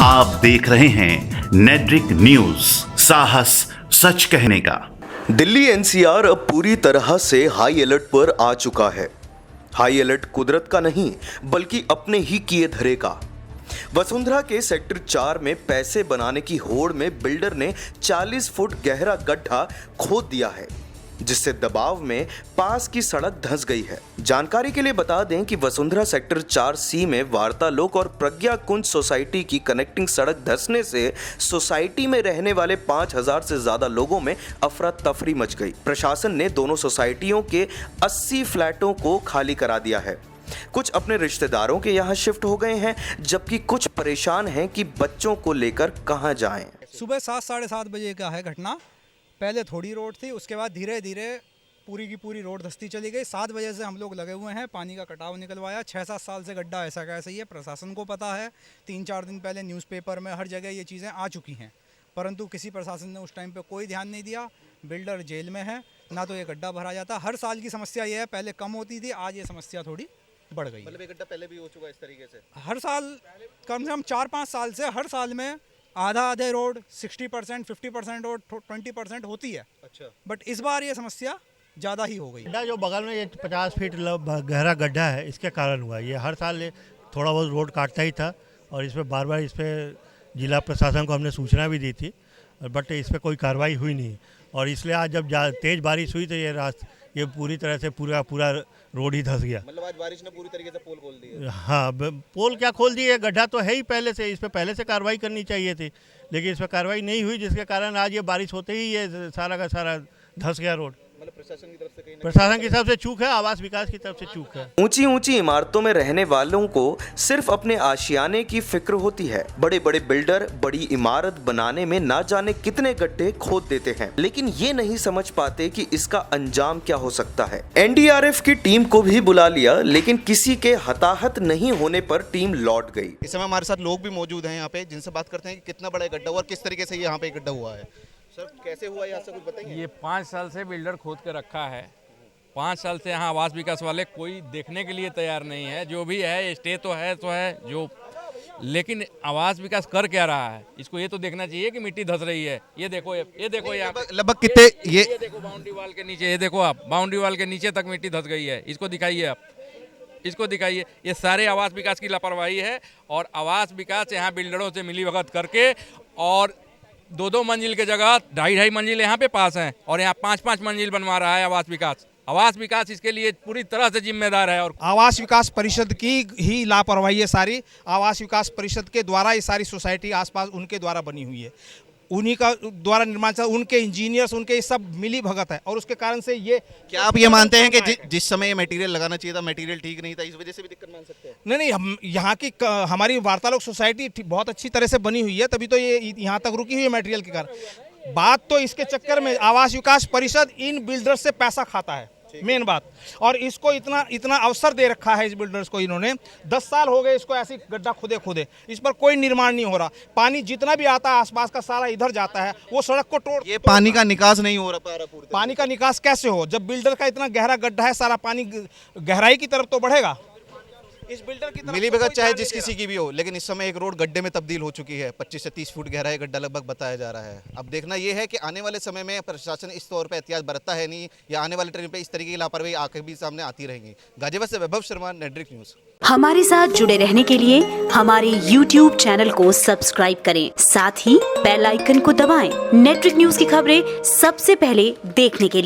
आप देख रहे हैं नेट्रिक न्यूज, साहस सच कहने का। दिल्ली एनसीआर अब पूरी तरह से हाई अलर्ट पर आ चुका है। हाई अलर्ट कुदरत का नहीं बल्कि अपने ही किए धरे का। वसुंधरा के सेक्टर 4 में पैसे बनाने की होड़ में बिल्डर ने 40 फुट गहरा गड्ढा खोद दिया है, जिससे दबाव में पास की सड़क धंस गई है। जानकारी के लिए बता दें कि वसुंधरा सेक्टर 4C में वार्तालोक और प्रज्ञा कुंज सोसाइटी की कनेक्टिंग सड़क धंसने से सोसाइटी में रहने वाले 5000 से ज्यादा लोगों में अफरा तफरी मच गई। प्रशासन ने दोनों सोसाइटियों के 80 फ्लैटों को खाली करा दिया है। कुछ अपने रिश्तेदारों के यहाँ शिफ्ट हो गए हैं, जबकि कुछ परेशान हैं कि बच्चों को लेकर कहाँ जाएं। सुबह 7 साढ़े 7 बजे का है घटना। पहले थोड़ी रोड थी, उसके बाद धीरे धीरे पूरी की पूरी रोड धंसती चली गई। 7 बजे से हम लोग लगे हुए हैं, पानी का कटाव निकलवाया। 6-7 साल से गड्ढा ऐसा कैसा ही है, प्रशासन को पता है। 3-4 दिन पहले न्यूज़पेपर में हर जगह ये चीज़ें आ चुकी हैं, परंतु किसी प्रशासन ने उस टाइम पे कोई ध्यान नहीं दिया। बिल्डर जेल में है, ना तो ये गड्ढा भरा जाता। हर साल की समस्या ये है, पहले कम होती थी, आज ये समस्या थोड़ी बढ़ गई। मतलब ये गड्ढा पहले भी हो चुका है इस तरीके से? हर साल कम से कम 4-5 साल से हर साल में आधे रोड 60%, 50% रोड 20% होती है। अच्छा। बट इस बार ये समस्या ज़्यादा ही हो गई। गड्ढा जो बगल में ये 50 फीट गहरा गड्ढा है, इसके कारण हुआ। ये हर साल ये थोड़ा बहुत रोड काटता ही था और इस पर बार बार इस पर जिला प्रशासन को हमने सूचना भी दी थी, बट इस पर कोई कार्रवाई हुई नहीं। और इसलिए आज जब तेज़ बारिश हुई तो ये पूरी तरह से पूरा रोड ही धंस गया। मतलब आज बारिश ने पूरी तरीके से पोल खोल दिए? हाँ, पोल क्या खोल दिए, गड्ढा तो है ही पहले से। इस पर पहले से कार्रवाई करनी चाहिए थी, लेकिन इस पर कार्रवाई नहीं हुई, जिसके कारण आज ये बारिश होते ही ये सारा का सारा धंस गया रोड। मतलब प्रशासन की तरफ से प्रशासन की तरफ से चूक है, आवास विकास की तरफ से चूक है। ऊंची ऊंची इमारतों में रहने वालों को सिर्फ अपने आशियाने की फिक्र होती है। बड़े बड़े बिल्डर बड़ी इमारत बनाने में ना जाने कितने गड्ढे खोद देते हैं, लेकिन ये नहीं समझ पाते कि इसका अंजाम क्या हो सकता है। एनडीआरएफ की टीम को भी बुला लिया, लेकिन किसी के हताहत नहीं होने पर टीम लौट गई। इस समय हमारे साथ लोग भी मौजूद हैं यहाँ पे, जिनसे बात करते हैं कि कितना बड़ा गड्ढा हुआ और किस तरीके से यहाँ पे गड्ढा हुआ है। सर, कैसे हुआ यहाँ से कुछ बताएंगे? ये 5 साल से बिल्डर खोद के रखा है। 5 साल से यहाँ आवास विकास वाले कोई देखने के लिए तैयार नहीं है। जो भी है स्टे तो है जो, लेकिन आवास विकास कर क्या रहा है, इसको ये तो देखना चाहिए कि मिट्टी धंस रही है। ये देखो यहाँ लगभग कितने ये देखो बाउंड्री वाल के नीचे, ये देखो आप बाउंड्री वाल के नीचे तक मिट्टी धंस गई है। इसको दिखाइए आप, इसको दिखाइए। ये सारे आवास विकास की लापरवाही है। और आवास विकास यहाँ बिल्डरों से मिलीभगत करके और 2-2 मंजिल के जगह 2.5 मंजिल यहाँ पे पास हैं और यहाँ 5-5 मंजिल बनवा रहा है आवास विकास। आवास विकास इसके लिए पूरी तरह से जिम्मेदार है। और आवास विकास परिषद की ही लापरवाही है सारी। आवास विकास परिषद के द्वारा ये सारी सोसाइटी आसपास उनके द्वारा बनी हुई है, उन्हीं का द्वारा निर्माण, उनके इंजीनियर्स, उनके सब मिली भगत है। और उसके कारण से ये क्या आप ये मानते हैं कि जिस समय ये मटेरियल लगाना चाहिए था, मटेरियल ठीक नहीं था, इस वजह से भी दिक्कत मान सकते हैं? नहीं, हम यहाँ की हमारी वार्तालोक सोसाइटी बहुत अच्छी तरह से बनी हुई है, तभी तो ये यहाँ तक रुकी हुई है मटेरियल के कारण। बात तो इसके चक्कर में आवास विकास परिषद इन बिल्डर्स से पैसा खाता है, मेन बात। और इसको इतना अवसर दे रखा है इस बिल्डर्स को, इन्होंने 10 साल हो गए इसको ऐसी गड्ढा खुदे इस पर कोई निर्माण नहीं हो रहा। पानी जितना भी आता है आसपास का सारा इधर जाता है, वो सड़क को तोड़। ये पानी का निकास नहीं हो रहा पूरी। पानी का निकास कैसे हो, जब बिल्डर का इतना गहरा गड्ढा है, सारा पानी गहराई की तरफ तो बढ़ेगा। इस बिल्डर की मिली भगत चाहे जिस किसी की भी हो, लेकिन इस समय एक रोड गड्ढे में तब्दील हो चुकी है। 25 से 30 फुट गहरा गड्ढा लगभग बताया जा रहा है। अब देखना यह है कि आने वाले समय में प्रशासन इस तौर पे एहतियात बरतता है नहीं, या आने वाले ट्रेन पे इस तरीके की लापरवाही आगे भी सामने आती रहेंगी। गाजियाबाद से वैभव शर्मा, नेट्रिक न्यूज। हमारे साथ जुड़े रहने के लिए हमारे YouTube चैनल को सब्सक्राइब करें, साथ ही बेल आइकन को दबाएं। नेट्रिक न्यूज की खबरें सबसे पहले देखने के लिए।